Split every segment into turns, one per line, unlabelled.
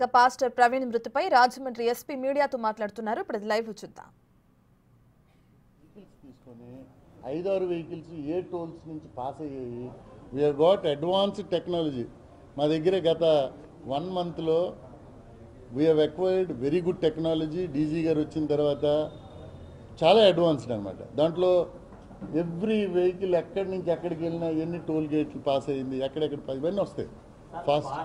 ఇక పాస్టర్ ప్రవీణ్ మృతిపై రాజమండ్రి ఎస్పీ మీడియాతో మాట్లాడుతున్నారు. ఇప్పుడు లైవ్ చూద్దాం.
తీసుకొని 5-6 వెహికల్స్ ఏ టోల్స్ నుంచి పాస్ అయ్యాయి. We have got advanced technology. మా దగ్గర గత 1 మంత్లో we have acquired very good technology. DG గారు వచ్చిన తర్వాత చాలా అడ్వాన్స్డ్ అనమాట. దాంట్లో ఎవ్రీ వెహికల్ ఎక్కడి నుంచి ఎక్కడికి వెళ్ళినా ఎన్ని టోల్ గేట్లు పాస్ అయ్యింది, ఎక్కడెక్కడ ఇవన్నీ వస్తాయి ఫాస్ట్.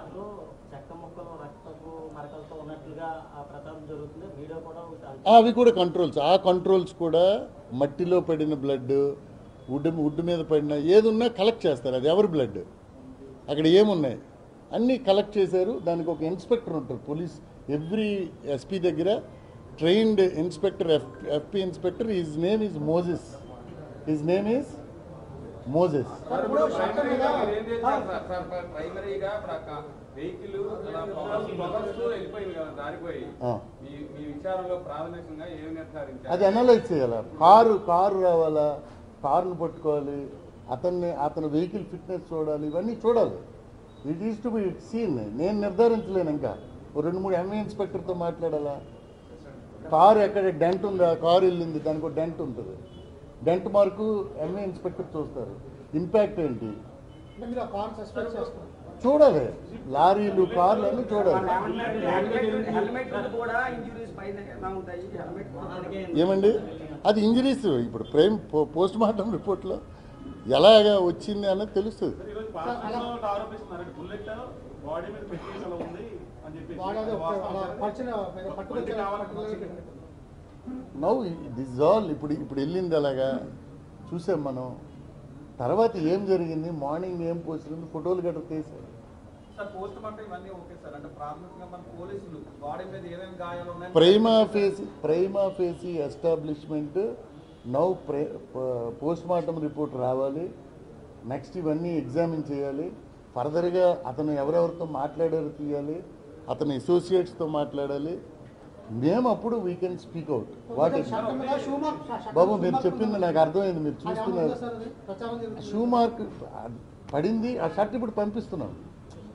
అవి కూడా కంట్రోల్స్. ఆ కంట్రోల్స్ కూడా మట్టిలో పడిన బ్లడ్, వుడ్ మీద పడిన ఏది ఉన్నా కలెక్ట్ చేస్తారు. అది ఎవరి బ్లడ్, అక్కడ ఏమున్నాయి అన్నీ కలెక్ట్ చేశారు. దానికి ఒక ఇన్స్పెక్టర్ ఉంటారు పోలీస్. ఎవ్రీ ఎస్పీ దగ్గర trained inspector, FP inspector. His name is Moses. అది అనలైజ్ చేయాలా. కారు రావాలా, కారును పట్టుకోవాలి, అతని వెహికల్ ఫిట్నెస్ చూడాలి, ఇవన్నీ చూడాలి. It is to be seen. నేను నిర్ధారించలేను. ఇంకా 2-3 ఎంఏ ఇన్స్పెక్టర్తో మాట్లాడాలా. కారు ఎక్కడ డెంట్ ఉందా, కారు వెళ్ళింది, దానికి ఒక డెంట్ ఉంటుంది. డెంట్ మార్కు ఎంఏ ఇన్స్పెక్టర్ చూస్తారు. ఇంపాక్ట్ ఏంటి చూడాలి. లారీలు, కార్లు అన్నీ చూడాలి. ఏమండి అది ఇంజరీస్ ఇప్పుడు పోస్ట్ మార్టం రిపోర్ట్లో ఎలాగా వచ్చింది అన్నది తెలుస్తుంది. నౌ దిస్ ఆల్ ఇప్పుడు వెళ్ళింది అలాగా చూసాం మనం. తర్వాత ఏం జరిగింది, మార్నింగ్ ఏం పోసింది, ఫోటోలు గట్రా తీసారు. Prima facie establishment. Now post mortem report రావాలి. నెక్స్ట్ ఇవన్నీ ఎగ్జామిన్ చేయాలి. ఫర్దర్గా అతను ఎవరెవరితో మాట్లాడారో తీయాలి, అతని అసోసియేట్స్తో మాట్లాడాలి. మేము అప్పుడు వీ కెన్ స్పీక్ అవుట్. బాబు మీరు చెప్పింది నాకు అర్థమైంది. మీరు చూస్తున్నారు షూ మార్క్ పడింది. ఆ షర్ట్ ఇప్పుడు పంపిస్తున్నాం.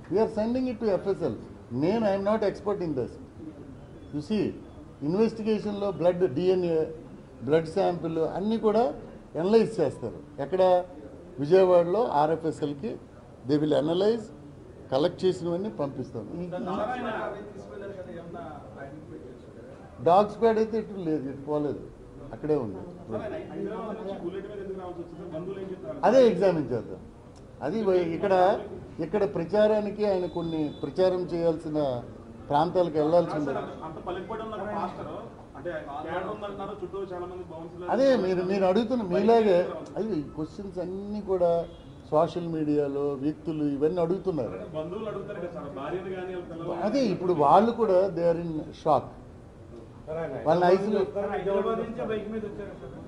We are sending it to FSL. I'm not expert in this. You see ఇన్వెస్టిగేషన్లో బ్లడ్, డిఎన్ఏ, బ్లడ్ శాంపిల్ అన్నీ కూడా అనలైజ్ చేస్తారు. ఎక్కడ విజయవాడలో ఆర్ఎఫ్ఎస్ఎల్కి దే విల్ అనలైజ్. కలెక్ట్ చేసినవన్నీ పంపిస్తాం. డాగ్ స్క్వాడ్ అయితే ఇటు లేదు, ఇటు పోలేదు, అక్కడే ఉంది. అదే ఎగ్జామిన్ చేద్దాం. అది ఇక్కడ ప్రచారానికి ఆయన కొన్ని ప్రచారం చేయాల్సిన ప్రాంతాలకు వెళ్ళాల్సింది. అదే మీరు అడుగుతున్న మీలాగే అయ్యో ఈ క్వశ్చన్స్ అన్నీ కూడా సోషల్ మీడియాలో వ్యక్తులు ఇవన్నీ అడుగుతున్నారు. అదే ఇప్పుడు వాళ్ళు కూడా దే ఆర్ ఇన్ షాక్. వాళ్ళ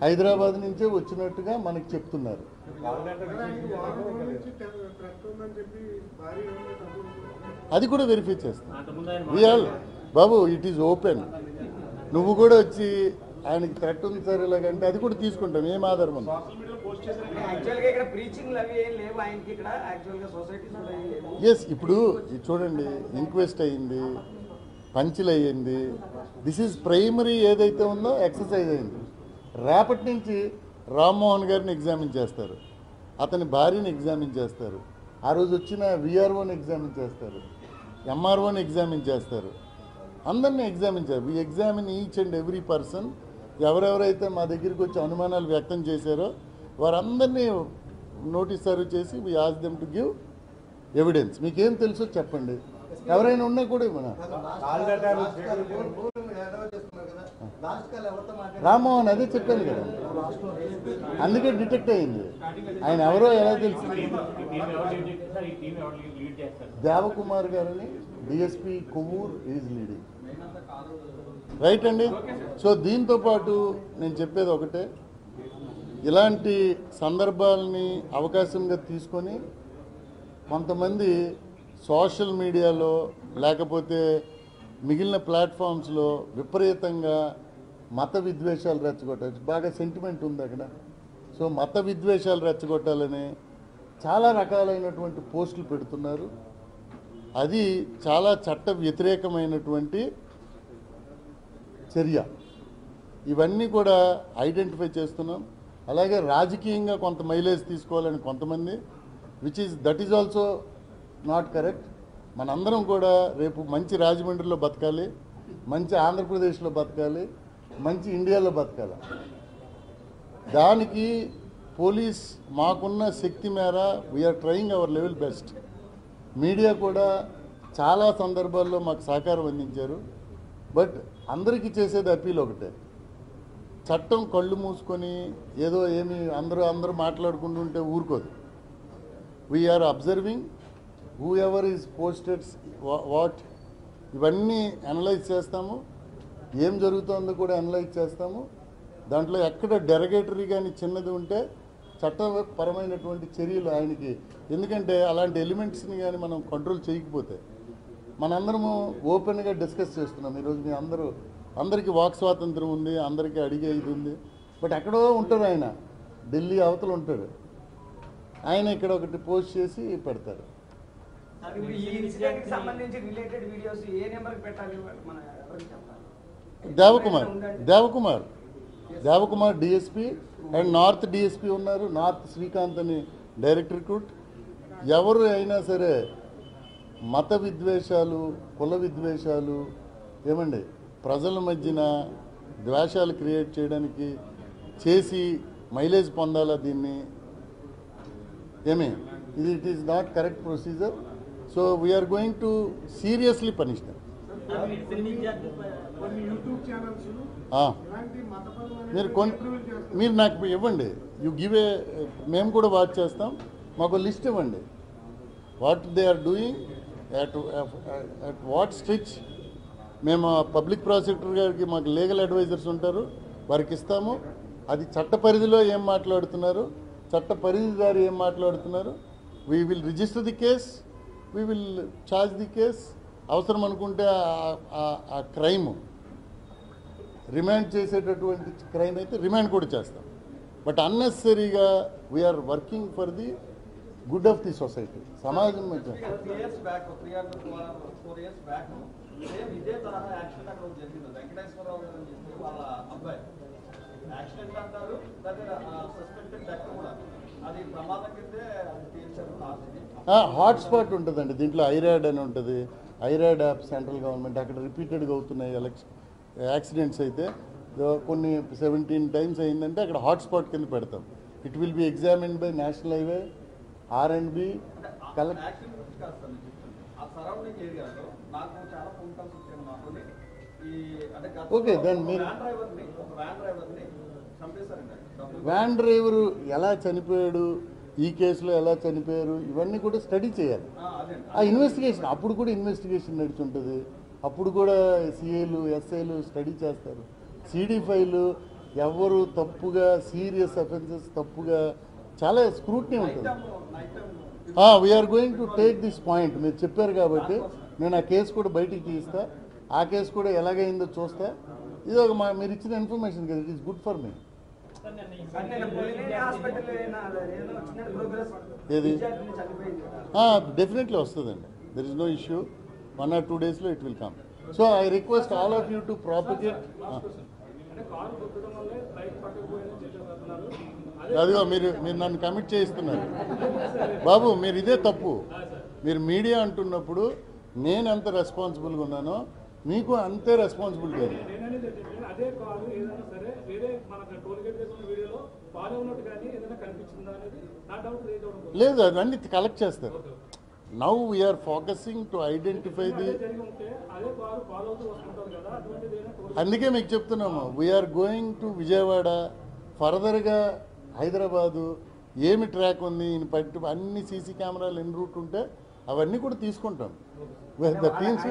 హైదరాబాద్ నుంచే వచ్చినట్టుగా మనకి చెప్తున్నారు. అది కూడా వెరిఫై చేస్తాం. బాబు ఇట్ ఈజ్ ఓపెన్. నువ్వు కూడా వచ్చి ఆయనకి థ్రెట్ ఉంది సార్ ఇలాగంటే అది కూడా తీసుకుంటాం. ఏం ఆధారం ఉంది? ఎస్ ఇప్పుడు చూడండి, ఇంక్వెస్ట్ అయ్యింది, పంచులు అయ్యింది. దిస్ ఈజ్ ప్రైమరీ ఏదైతే ఉందో ఎక్సర్సైజ్ అయింది. రేపటి నుంచి రామ్మోహన్ గారిని ఎగ్జామిన్ చేస్తారు, అతని భార్యని ఎగ్జామిన్ చేస్తారు, ఆ రోజు వచ్చిన విఆర్ఓని ఎగ్జామిన్ చేస్తారు, ఎంఆర్ఓని ఎగ్జామిన్ చేస్తారు, అందరినీ ఎగ్జామిన్ చేస్తారు. We examine each and every person. ఎవరెవరైతే మా దగ్గరికి వచ్చి అనుమానాలు వ్యక్తం చేశారో వారందరినీ నోటీస్ సర్వ్ చేసి we ask them to give evidence. మీకేం తెలుసో చెప్పండి. ఎవరైనా ఉన్నా కూడా ఇవ్వనా. రామ్మోహన్ అదే చెప్పాను కదా, అందుకే డిటెక్ట్ అయింది. ఆయన ఎవరో ఎలా తెలిసింది? దేవకుమార్ గారని DSP Kovvur is leading. Right అండి. సో దీంతో పాటు నేను చెప్పేది ఒకటే, ఇలాంటి సందర్భాలని అవకాశంగా తీసుకొని కొంతమంది సోషల్ మీడియాలో లేకపోతే మిగిలిన ప్లాట్ఫామ్స్లో విపరీతంగా మత విద్వేషాలు రెచ్చగొట్టాలి. బాగా సెంటిమెంట్ ఉంది అక్కడ. సో మత విద్వేషాలు రెచ్చగొట్టాలని చాలా రకాలైనటువంటి పోస్టులు పెడుతున్నారు. అది చాలా చట్ట వ్యతిరేకమైనటువంటి చర్య. ఇవన్నీ కూడా ఐడెంటిఫై చేస్తున్నాం. అలాగే రాజకీయంగా కొంత మైలేజ్ తీసుకోవాలని కొంతమంది, that is also not correct. మనందరం కూడా రేపు మంచి రాజమండ్రిలో బతకాలి, మంచి ఆంధ్రప్రదేశ్లో బతకాలి, మంచి ఇండియాలో బతకాలి. దానికి పోలీస్ మాకున్న శక్తి మేర we are trying our level best. Media కూడా చాలా సందర్భాల్లో మాకు సహకారం అందించారు. బట్ అందరికీ చేసేది అప్పీల్ ఒకటే, చట్టం కళ్ళు మూసుకొని ఏదో ఏమి అందరూ మాట్లాడుకుంటుంటే ఊరుకోదు. We are observing whoever is posted what, ఇవన్నీ అనలైజ్ చేస్తాము. ఏం జరుగుతుందో కూడా అనలైజ్ చేస్తాము. దాంట్లో ఎక్కడ డెరగేటరీ కానీ చిన్నది ఉంటే చట్టపరమైనటువంటి చర్యలు ఆయనకి, ఎందుకంటే అలాంటి ఎలిమెంట్స్ని కానీ మనం కంట్రోల్ చేయకపోతే, మనందరము ఓపెన్గా డిస్కస్ చేస్తున్నాం ఈరోజు. మీ అందరికీ వాక్ స్వాతంత్రం ఉంది, అందరికీ అడిగే ఇది ఉంది. బట్ ఎక్కడో ఉంటారు ఆయన, ఢిల్లీ అవతల ఉంటాడు ఆయన, ఇక్కడ ఒకటి పోస్ట్ చేసి పెడతారు. Devakumar DSP and north DSP ఉన్నారు. నార్త్ శ్రీకాంత్ అని డైరెక్టర్ రిక్రూట్. ఎవరు అయినా సరే మత విద్వేషాలు, కుల విద్వేషాలు, ఏమండి ప్రజల మధ్యన ద్వేషాలు క్రియేట్ చేయడానికి చేసి మైలేజ్ పొందాలా దీన్ని, it is not correct procedure. So we are going to seriously punish them. మీరు నాకు ఇవ్వండి, యూ గివ్ ఏ, మేము కూడా వాచ్ చేస్తాం. మాకు లిస్ట్ ఇవ్వండి, what they are doing, at what stretch. మేము పబ్లిక్ ప్రాసిక్యూటర్ గారికి మాకు లీగల్ అడ్వైజర్స్ ఉంటారు, వారికి ఇస్తాము. అది చట్ట పరిధిలో ఏం మాట్లాడుతున్నారు, చట్ట పరిధిదారు ఏం మాట్లాడుతున్నారు, we will register the case, we will charge the case. అవసరం అనుకుంటే ఆ క్రైమ్ రిమాండ్ చేసేటటువంటి క్రైమ్ అయితే రిమాండ్ కూడా చేస్తాం. బట్ అన్నెసరీగా we are working for the good of the society, సమాజం మధ్య. హాట్స్పాట్ ఉంటుందండి దీంట్లో, ఐరాడ్ అని ఉంటుంది. ఐరాడ్ యాప్ సెంట్రల్ గవర్నమెంట్, అక్కడ రిపీటెడ్గా అవుతున్నాయి యాక్సిడెంట్స్ అయితే, కొన్ని 17 టైమ్స్ అయిందంటే అక్కడ హాట్స్పాట్ కింద పెడతాం. It will be examined by national highway, R&B okay. Then మీరు వ్యాన్ డ్రైవరు ఎలా చనిపోయాడు, ఈ కేసులో ఎలా చనిపోయారు, ఇవన్నీ కూడా స్టడీ చేయాలి. ఆ ఇన్వెస్టిగేషన్ అప్పుడు కూడా ఇన్వెస్టిగేషన్ నడుచుంటుంది. అప్పుడు కూడా సిఐలు ఎస్ఐలు స్టడీ చేస్తారు. సిడి ఫైలు ఎవరు తప్పుగా, సీరియస్ అఫెన్సెస్ తప్పుగా చాలా స్క్రూట్నీ ఉంటుంది. We're going to take this point. మీరు చెప్పారు కాబట్టి నేను ఆ కేసు కూడా బయటికి తీస్తా, ఆ కేసు కూడా ఎలాగైందో చూస్తా. ఇది ఒక మీరు ఇచ్చిన ఇన్ఫర్మేషన్ కదా, it is good for me. ఏది డెఫినెట్లీ వస్తుందండి, there is no issue. 1 or 2 daysలో it will come. So I request all of you to propagate. అదిగో మీరు నన్ను కమిట్ చేయిస్తున్నారు బాబు. మీరు ఇదే తప్పు. మీరు మీడియా అంటున్నప్పుడు నేను ఎంత రెస్పాన్సిబుల్గా ఉన్నానో మీకు అంతే రెస్పాన్సిబిలిటీ అది. లేదు, అవన్నీ కలెక్ట్ చేస్తారు. Now we're focusing to identify the, అందుకే మీకు చెప్తున్నాము వీఆర్ గోయింగ్ టు విజయవాడ, ఫర్దర్గా హైదరాబాదు, ఏమి ట్రాక్ ఉంది ఈయన పట్టి, అన్ని సీసీ కెమెరాలు ఎన్ని రూట్ ఉంటే అవన్నీ కూడా తీసుకుంటాం. టీమ్స్